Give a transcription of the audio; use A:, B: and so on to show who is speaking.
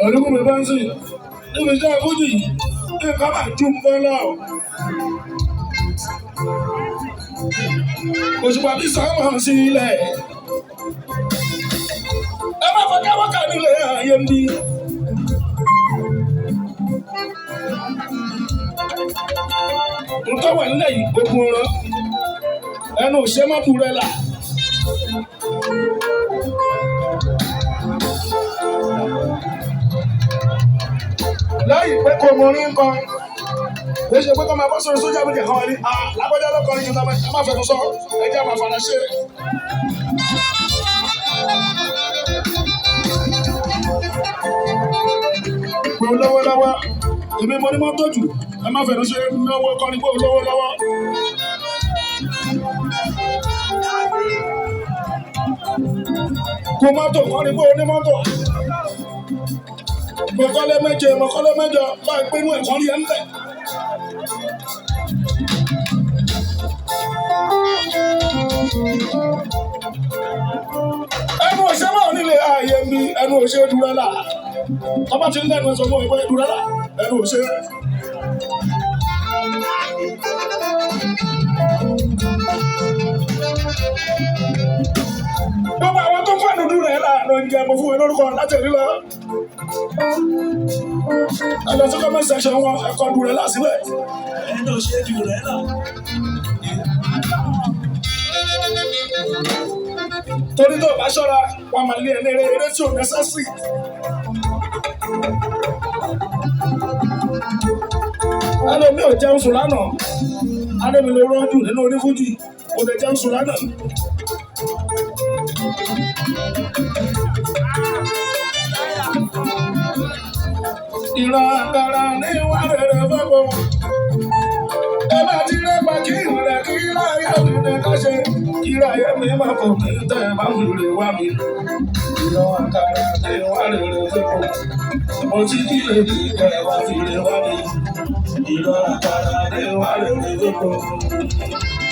A: Ọdún mi bá ń sìn níbi iṣẹ́ fújì nǹkan máa ju nǹkan lọ. Òṣùpá bí sọ́mọ̀ sí ilẹ̀. Ẹ má fọ́ káwọ́kà nílé ayé ń bí. Nǹkan wà nílẹ̀ yìí gbogbo rán. Ẹnu ò ṣe mọ́ búrẹ́là. Láyìí pé kò mọ orí nǹkan. Ó ṣe pé kọ́ máa bọ́ sórí sójà méjì kan ní lágbájá lọ́kọ̀ọ́rin jù náà má fẹ́ sọ ẹjẹ́ máa fara ṣe. Pé olówó lọ́wọ́, èmi mo ní mọ́tò jù, ẹ má fẹ́ ṣe náwó kọrin pé olówó lọ́wọ́. Kó mọ́tò kọrin pé onímọ́tò. Mọ̀kọ́lé méje, mọ̀kọ́lé mẹ́jọ, bá ìpinnu ẹ̀kọ́ rí ẹ̀ ń bẹ̀. Ẹnu òṣè máa nílé ààyè mi, ẹnu òṣè dúrẹ́là. Ọba ti ń lẹ́nu ẹ̀sọ́ fún ìpẹ́ dúrẹ́là, ẹnu òṣè. Gbogbo àwọn tó ń fẹ́ dúdú rẹ̀ láàánú ń jẹ mo fún ẹ lórúkọ láti rí lọ. Ẹjọ́ tó comment section wọn ẹ̀kọ́ dúrẹ́là síbẹ̀. Ẹnu òṣè dúrẹ́là. Torí tó bá ṣọ́ra, wọ́n máa lé ẹni eré tí ò necessary. Alómi ò jẹun sùn lánàá. Alómi ló rọ́jú nínú onífújì. Ó lè jẹun sùn lánàá. Ìran àkàrà ní wà rere fẹ́kọ̀ọ́. Ẹ bá ti rẹ́pà kí ìrìnlẹ̀ kí láyé òdìdẹ ká ṣe. Kíráyé mi máa kò ní tẹ́ ẹ bá fi lè wá mi. Ìran àkàrà ní wà rere fẹ́kọ̀ọ́. Mo ti kí lè ní tẹ́ ẹ bá fi lè wá mi. Ìran àkàrà ní wà rere fẹ́kọ̀ọ́.